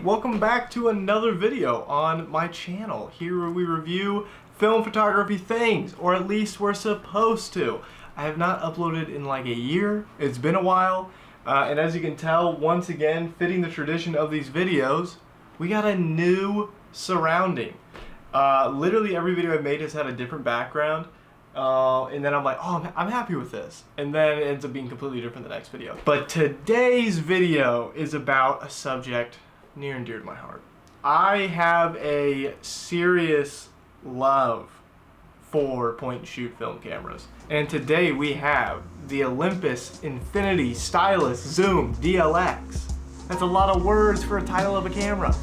welcome back to another video on my channel. Here where we review film photography things, or at least we're supposed to. I have not uploaded in like a year. It's been a while, and as you can tell, once again, fitting the tradition of these videos, we got a new surrounding. Literally every video I've made has had a different background. And then I'm like, oh, I'm happy with this. And then it ends up being completely different the next video. But today's video is about a subject near and dear to my heart. I have a serious love for point and shoot film cameras. And today we have the Olympus Infinity Stylus Zoom DLX. That's a lot of words for a title of a camera.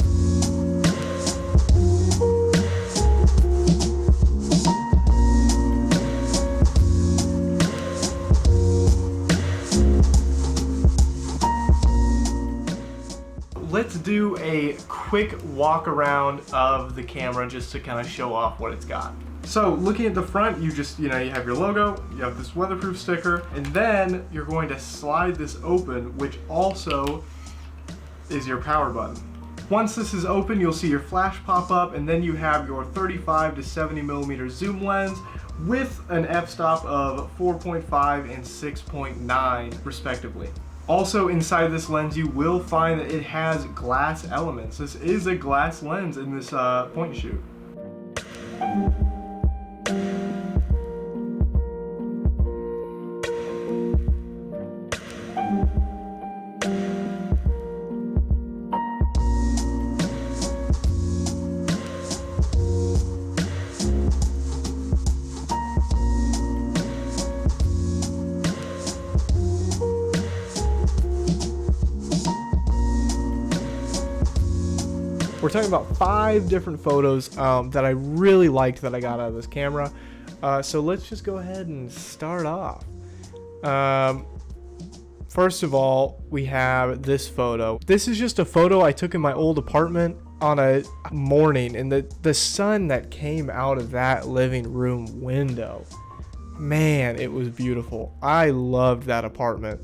Let's do a quick walk around of the camera just to kind of show off what it's got. So looking at the front, you have your logo, you have this weatherproof sticker, and then you're going to slide this open, which also is your power button. Once this is open, you'll see your flash pop up, and then you have your 35 to 70 millimeter zoom lens with an f-stop of 4.5 and 6.9 respectively. Also inside this lens, you will find that it has glass elements. This is a glass lens in this point and shoot. We're talking about 5 different photos that I really liked that I got out of this camera. So let's just go ahead and start off. First of all, we have this photo. This is just a photo I took in my old apartment on a morning, and the sun that came out of that living room window, man, it was beautiful. I loved that apartment.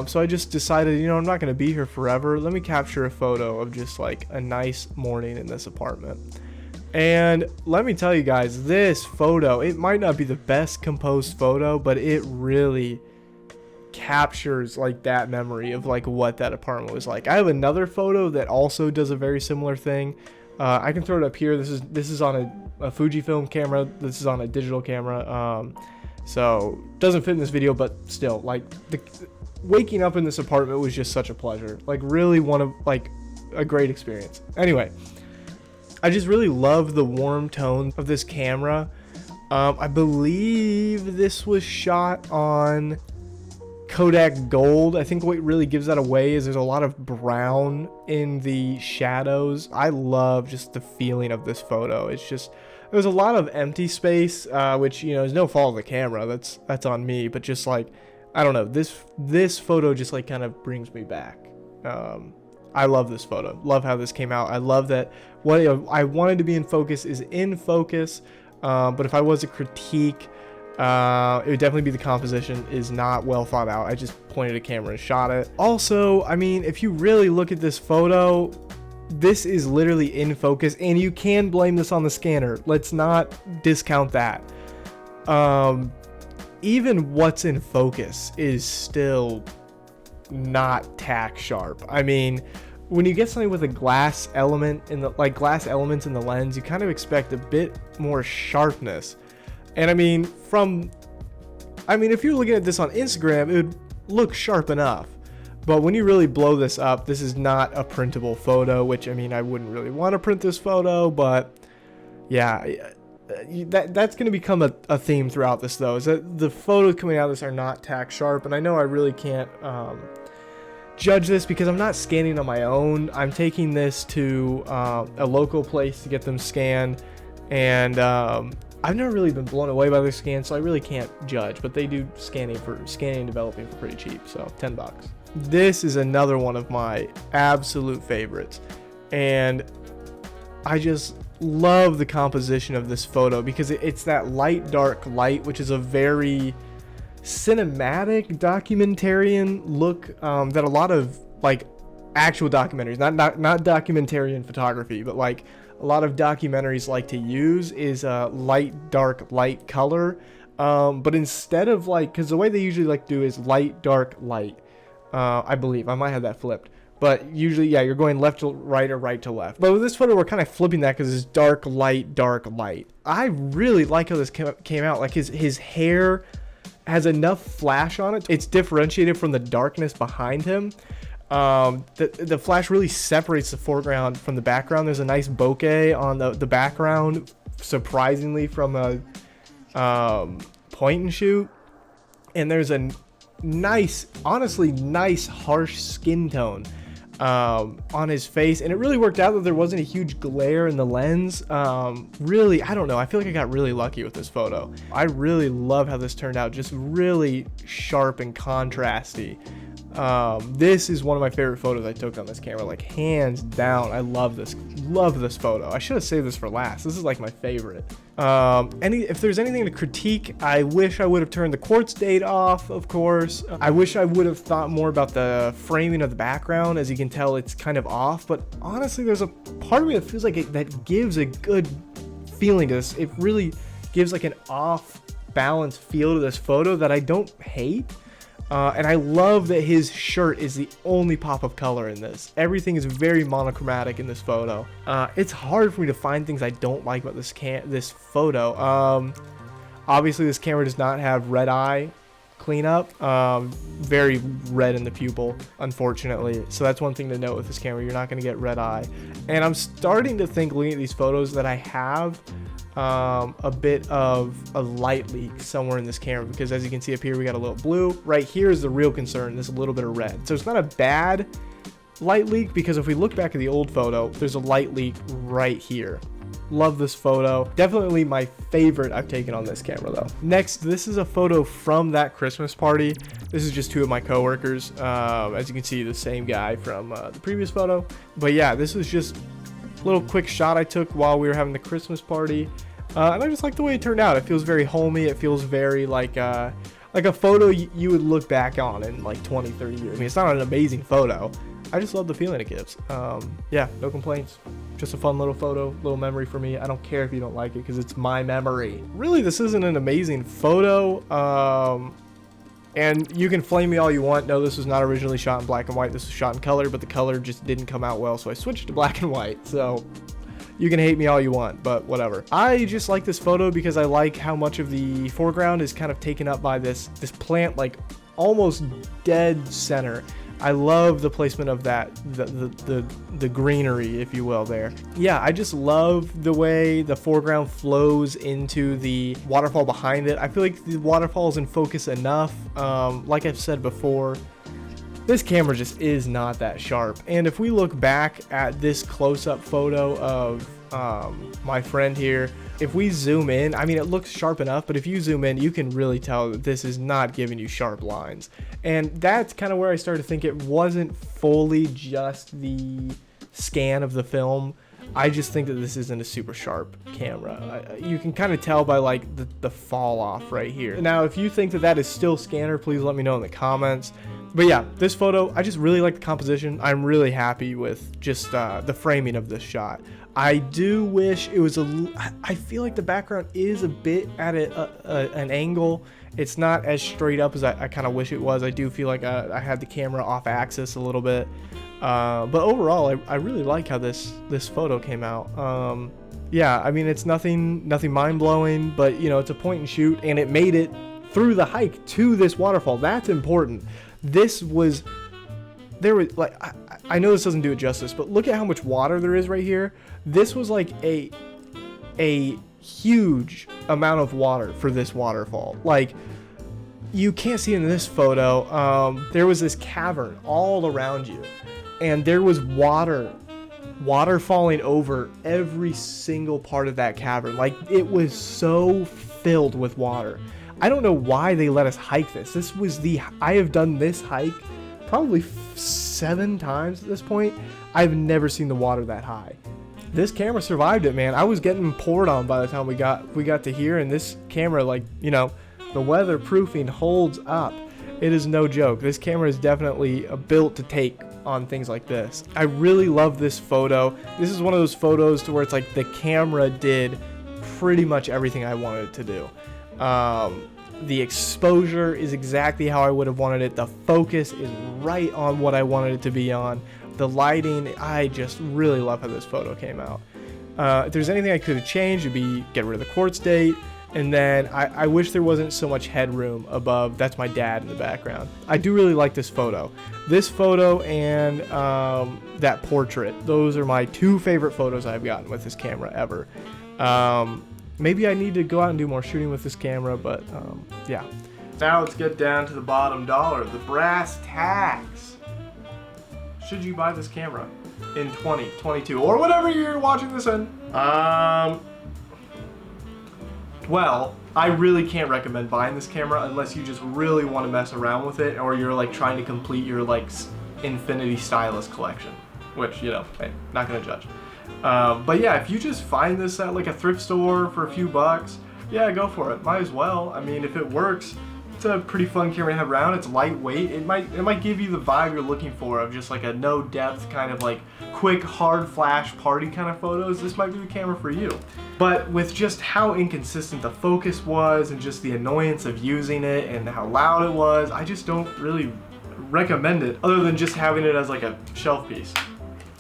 So I just decided, I'm not going to be here forever. Let me capture a photo of just like a nice morning in this apartment. And let me tell you guys, this photo, it might not be the best composed photo, but it really captures like that memory of like what that apartment was like. I have another photo that also does a very similar thing. I can throw it up here. This is on a Fujifilm camera. This is on a digital camera. So doesn't fit in this video, but still, like waking up in this apartment was just such a pleasure. Like really a great experience. Anyway, I just really love the warm tone of this camera. I believe this was shot on Kodak Gold. I think what really gives that away is there's a lot of brown in the shadows. I love just the feeling of this photo. It's just, there's a lot of empty space, which, is no fault of the camera. That's on me. But just like, I don't know, this photo just like kind of brings me back. I love this photo. Love how this came out. I love that what I wanted to be in focus is in focus. But if I was a critique, it would definitely be the composition is not well thought out. I just pointed a camera and shot it. Also, I mean, if you really look at this photo, this is literally in focus, and you can blame this on the scanner. Let's not discount that. Even what's in focus is still not tack sharp. I mean, when you get something with a glass element in the glass elements in the lens, you kind of expect a bit more sharpness. And I mean, if you're looking at this on Instagram, it would look sharp enough. But when you really blow this up, this is not a printable photo, which, I mean, I wouldn't really want to print this photo, but yeah, that's going to become a theme throughout this, though, is that the photos coming out of this are not tack sharp. And I know I really can't judge this because I'm not scanning on my own. I'm taking this to a local place to get them scanned, and I've never really been blown away by their scans, so I really can't judge, but they do scanning and developing for pretty cheap, so $10. This is another one of my absolute favorites, and I just love the composition of this photo because it's that light dark light, which is a very cinematic documentarian look that a lot of like actual documentaries, not documentarian photography, but like a lot of documentaries like to use is light, dark, light, color. But instead of like, because the way they usually like to do is light, dark, light. I believe I might have that flipped, but usually, yeah, you're going left to right or right to left. But with this photo, we're kind of flipping that because it's dark, light, dark, light. I really like how this came out. Like his hair has enough flash on it. It's differentiated from the darkness behind him. The flash really separates the foreground from the background. There's a nice bokeh on the background, surprisingly, from a point and shoot. And there's a nice, honestly nice, harsh skin tone on his face, and it really worked out that there wasn't a huge glare in the lens. Really, I don't know, I feel like I got really lucky with this photo. I really love how this turned out, just really sharp and contrasty. This is one of my favorite photos I took on this camera, like hands down. I love this photo. I should have saved this for last. This is like my favorite. If there's anything to critique, I wish I would have turned the quartz date off, of course. I wish I would have thought more about the framing of the background. As you can tell, it's kind of off, but honestly, there's a part of me that feels like that gives a good feeling to this. It really gives like an off balance feel to this photo that I don't hate. And I love that his shirt is the only pop of color in this. Everything is very monochromatic in this photo. It's hard for me to find things I don't like about this photo. Obviously, this camera does not have red eye cleanup. Very red in the pupil, unfortunately. So that's one thing to note with this camera. You're not going to get red eye. And I'm starting to think, looking at these photos, that I have a bit of a light leak somewhere in this camera, because as you can see up here, we got a little blue. Right here is the real concern. There's a little bit of red. So it's not a bad light leak, because if we look back at the old photo, there's a light leak right here. Love this photo. Definitely my favorite I've taken on this camera though. Next, this is a photo from that Christmas party. This is just two of my coworkers. As you can see, the same guy from the previous photo. But yeah, this is just little quick shot I took while we were having the Christmas party, and I just like the way it turned out. It feels very homey. It feels very like a photo you would look back on in like 20-30 years. I mean, it's not an amazing photo, I just love the feeling it gives. Yeah, no complaints. Just a fun little photo, little memory for me. I don't care if you don't like it, because it's my memory. Really, this isn't an amazing photo, and you can flame me all you want. No, this was not originally shot in black and white. This was shot in color, but the color just didn't come out well, so I switched to black and white. So you can hate me all you want, but whatever. I just like this photo because I like how much of the foreground is kind of taken up by this plant, like almost dead center. I love the placement of that, the greenery, if you will, there. Yeah, I just love the way the foreground flows into the waterfall behind it. I feel like the waterfall is in focus enough. Like I've said before, this camera just is not that sharp. And if we look back at this close-up photo of my friend here, if we zoom in, I mean, it looks sharp enough, but if you zoom in, you can really tell that this is not giving you sharp lines. And that's kind of where I started to think it wasn't fully just the scan of the film. I just think that this isn't a super sharp camera. You can kind of tell by like the fall off right here. Now, if you think that that is still scanner, please let me know in the comments. But yeah, this photo, I just really like the composition. I'm really happy with just the framing of this shot. I do wish it was I feel like the background is a bit at an angle. It's not as straight up as I kind of wish it was. I do feel like I had the camera off axis a little bit. But overall, I really like how this photo came out. Yeah, I mean, it's nothing mind-blowing, but you know, it's a point and shoot, and it made it through the hike to this waterfall. That's important. There was like, I know this doesn't do it justice, but look at how much water there is right here. This was like a huge amount of water for this waterfall. Like, you can't see in this photo, there was this cavern all around you, and there was water falling over every single part of that cavern. Like, it was so filled with water. I don't know why they let us hike this. I have done this hike probably 7 times at this point. I've never seen the water that high. This camera survived it, man. I was getting poured on by the time we got to here, and this camera, like, you know, the weatherproofing holds up. It is no joke. This camera is definitely built to take on things like this. I really love this photo. This is one of those photos to where it's like the camera did pretty much everything I wanted it to do. The exposure is exactly how I would have wanted it. The focus is right on what I wanted it to be on. The lighting, I just really love how this photo came out. If there's anything I could have changed, it'd be get rid of the quartz date. And then I wish there wasn't so much headroom above. That's my dad in the background. I do really like this photo. This photo and that portrait. Those are my two favorite photos I've gotten with this camera ever. Maybe I need to go out and do more shooting with this camera, but yeah. Now let's get down to the bottom dollar, the brass tacks. Should you buy this camera in 2022 or whatever you're watching this in? Well, I really can't recommend buying this camera unless you just really want to mess around with it, or you're like trying to complete your like Infinity Stylus collection, which, you know, hey, not gonna judge. But yeah, if you just find this at like a thrift store for a few bucks, yeah, go for it. Might as well. I mean, if it works, it's a pretty fun camera to have around. It's lightweight. It might give you the vibe you're looking for of just like a no depth kind of like quick hard flash party kind of photos. This might be the camera for you. But with just how inconsistent the focus was and just the annoyance of using it and how loud it was, I just don't really recommend it other than just having it as like a shelf piece.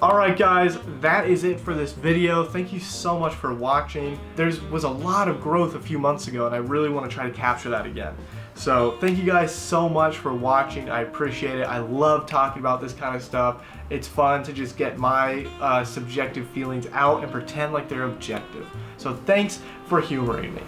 Alright guys, that is it for this video. Thank you so much for watching. There was a lot of growth a few months ago and I really want to try to capture that again. So thank you guys so much for watching. I appreciate it. I love talking about this kind of stuff. It's fun to just get my subjective feelings out and pretend like they're objective. So thanks for humoring me.